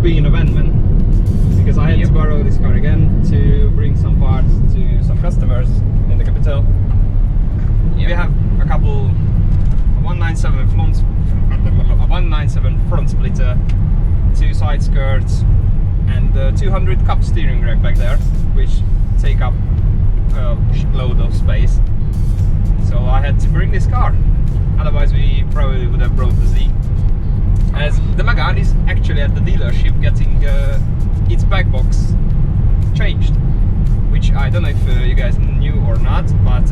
be in a van, man. Because I had to borrow this car again to bring some parts to some customers in the capital. We have a couple 197 front splitter, 2 side skirts, and 200 cup steering rack back there, which take up a load of space. So I had to bring this car. Otherwise, we probably would have brought the Z. As the Megane is actually at the dealership getting its back box changed, which I don't know if you guys knew or not, but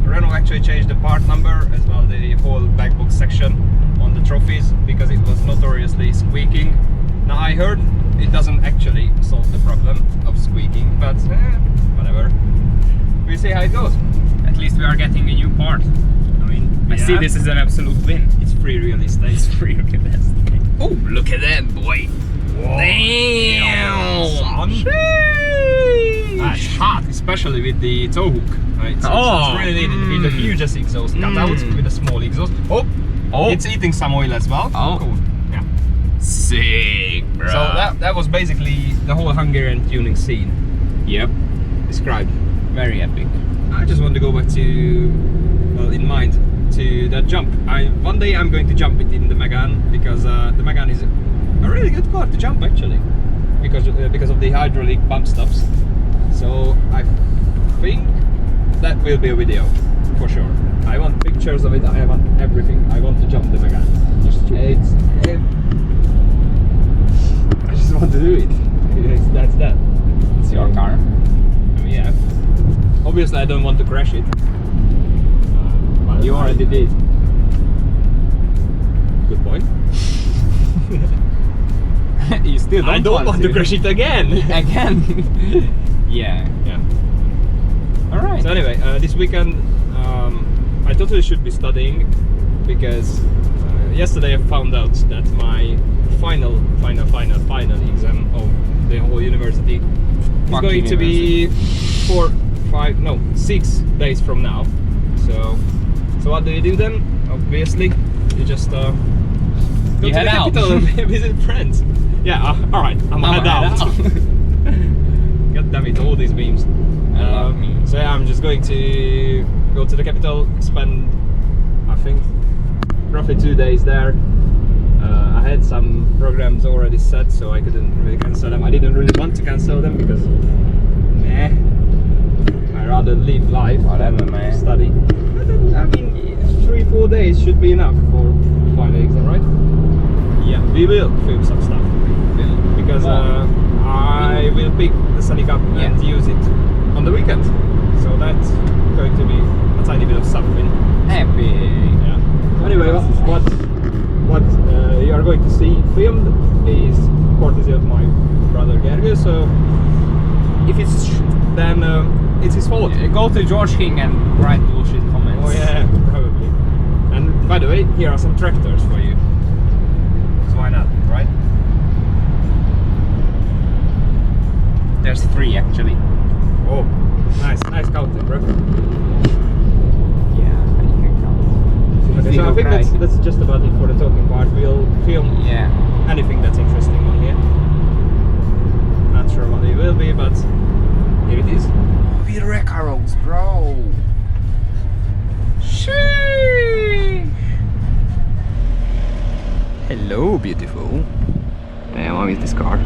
Renault actually changed the part number as well, the whole back box section on the trophies, because it was notoriously squeaking. Now I heard it doesn't actually solve the problem of squeaking, but whatever. We'll see how it goes. At least we are getting a new part. I mean, I see this is an absolute win. It's free real estate. It's free real estate. Oh, look at that, boy! Whoa. Damn! That's hot, especially with the tow hook. Right? It's really needed with the hugest exhaust cutout with a small exhaust. Oh, it's eating some oil as well. Oh, cool. Yeah. Sick, bro. So that was basically the whole Hungarian tuning scene. Yep. Described. Very epic. I just want to go back to, well, in mind, to that jump. One day I'm going to jump it in the Megane, because the Megane is a really good car to jump actually, because of the hydraulic bump stops. So I think that will be a video for sure. I want pictures of it. I want everything. I want to jump the Megane. I just want to do it. That's that. It's your car. I mean, yeah. Obviously, I don't want to crash it. You already did. Good point. You still don't I don't want to crash it again. Again? Yeah. Alright. So anyway, this weekend I totally should be studying, because yesterday I found out that my final exam of the whole university is going to be 6 days from now. So what do you do then? Obviously, you just go to the capital and visit friends. Yeah, alright, I'm head out. God damn it, all these beams. So yeah, I'm just going to go to the capital, spend, I think, roughly 2 days there. I had some programs already set, so I couldn't really cancel them. I didn't really want to cancel them because, I rather live life than study. But I mean, 3-4 days should be enough for the final exam, right? Yeah, we will film some stuff, because I will pick the Scenic and use it on the weekend. So that's going to be a tiny bit of something. Epic. Yeah. Anyway, what you are going to see filmed is courtesy of my brother Gergő. So if it's then it's his fault. Go to George King and write bullshit comments. Oh yeah, probably. And by the way, here are some tractors for you. So why not, right? There's 3 actually. Oh, nice counting, bro. Yeah, you can count. Okay, so I think that's just about it for the talking part. We'll film anything that's interesting on here. Not sure what it will be, but here it is. We wreck arrows, bro. Sheesh. Hello, beautiful. Damn, I miss this car.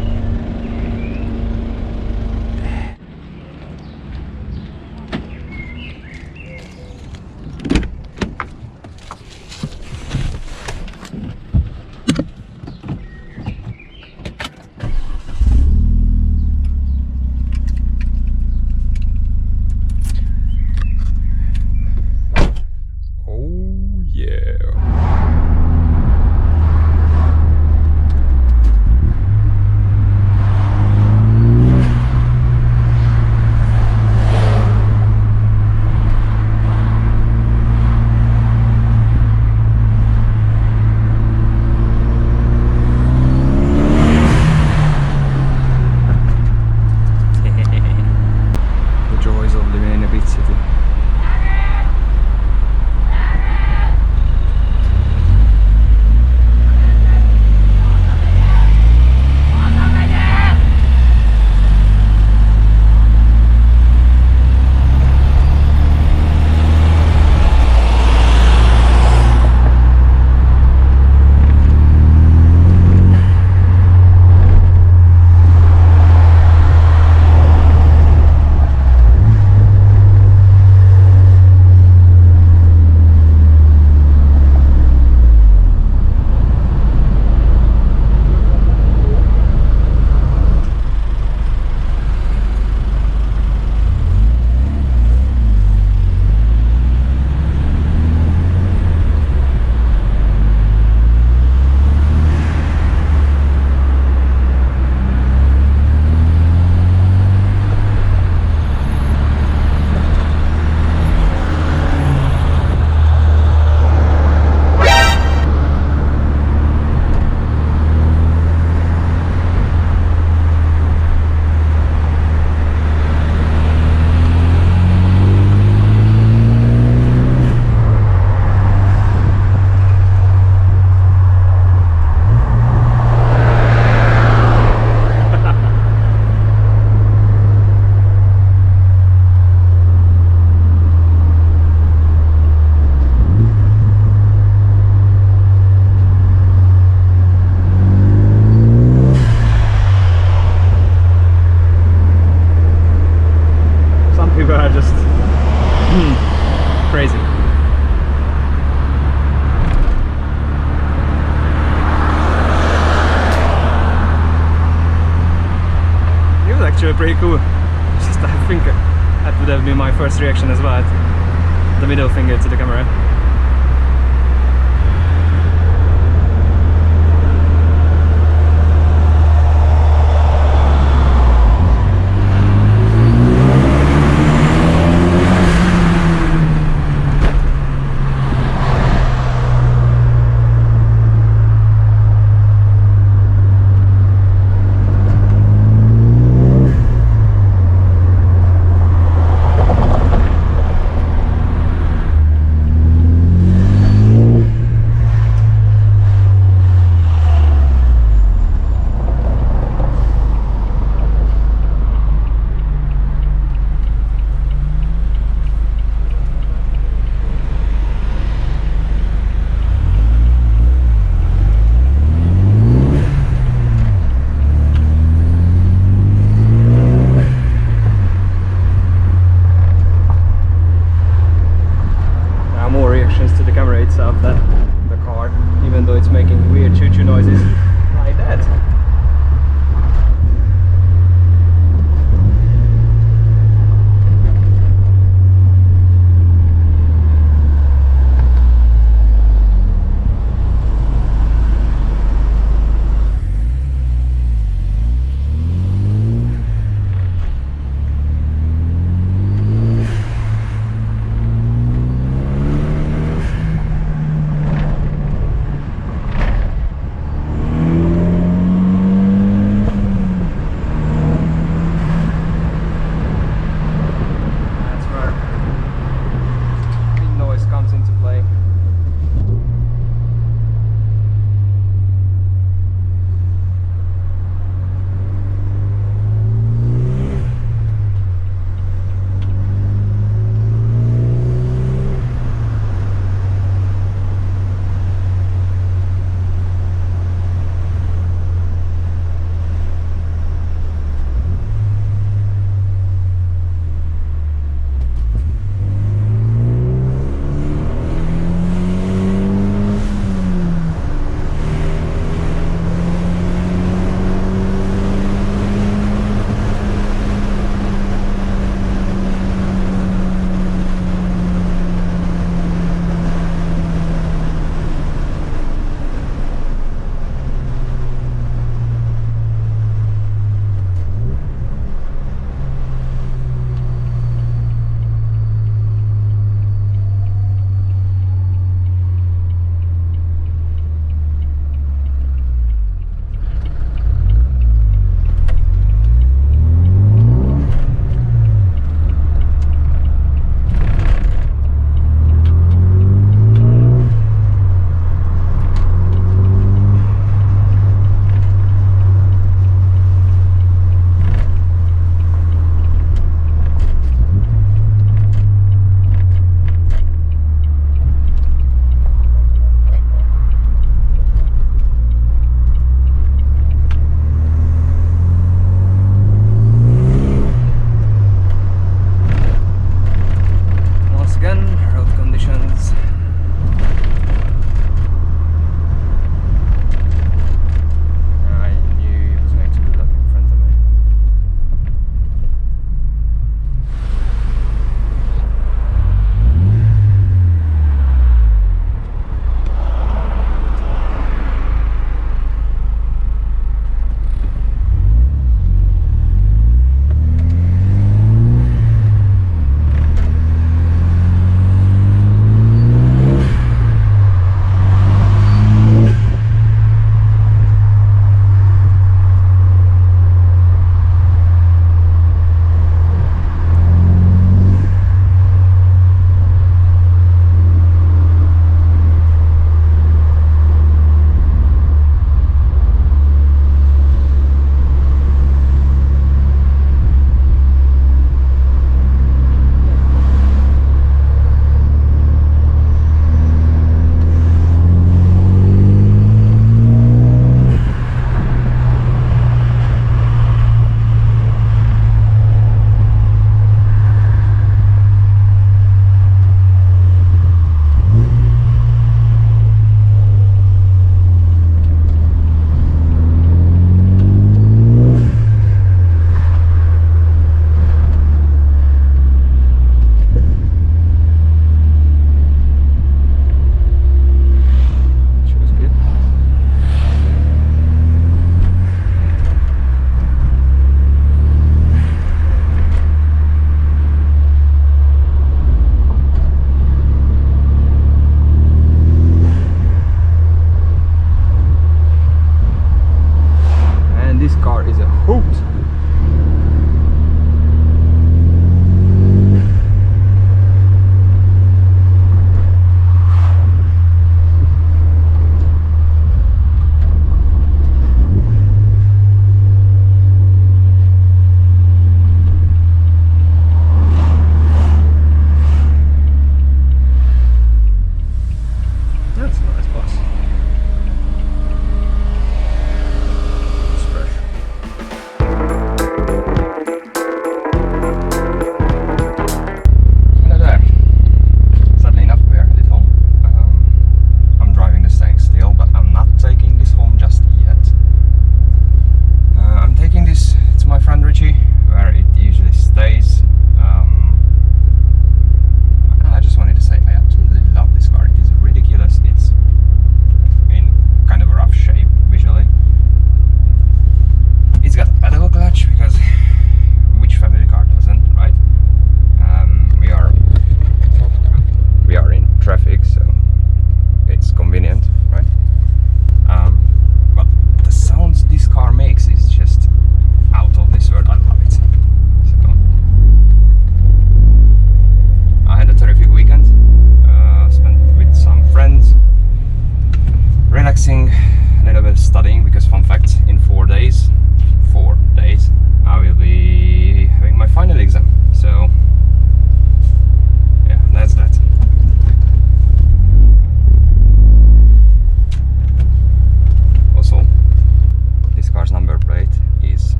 actually pretty cool. Just I think that would have been my first reaction as well. The middle finger to the camera.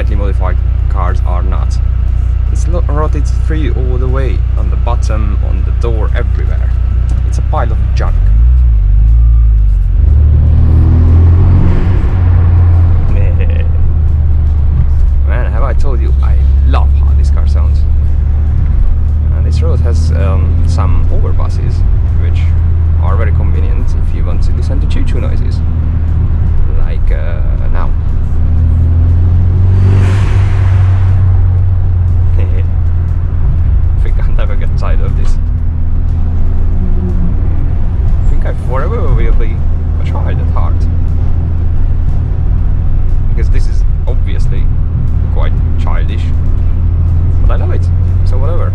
slightly modified cars are not. It's rotated free all the way, on the bottom, on the door, everywhere. It's a pile of junk. Man, have I told you, I love how this car sounds. And this road has some overpasses, which are very convenient if you want to listen to choo-choo noises. Like now. I think I'll never get tired of this. I think I forever will be tried at heart. Because this is obviously quite childish, but I love it, so whatever.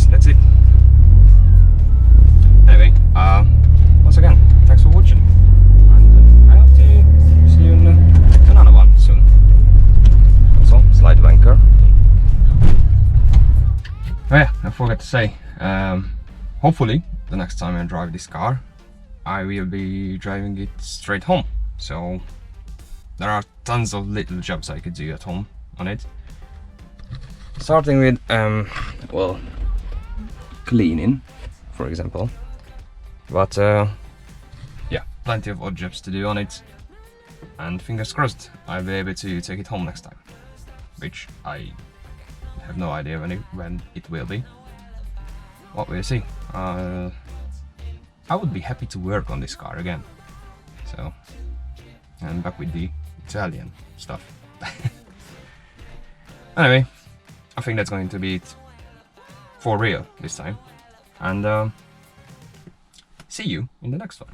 That's it. Anyway, once again, thanks for watching, and I hope to see you in another one soon. Also, slide wanker. Oh yeah, I forgot to say, hopefully the next time I drive this car, I will be driving it straight home. So there are tons of little jobs I could do at home on it. Starting with, well, cleaning, for example. But yeah, plenty of odd jobs to do on it. And fingers crossed, I'll be able to take it home next time. Which I have no idea when it will be. What we'll see. I would be happy to work on this car again. So, and back with the Italian stuff. Anyway, I think that's going to be it for real this time. And see you in the next one.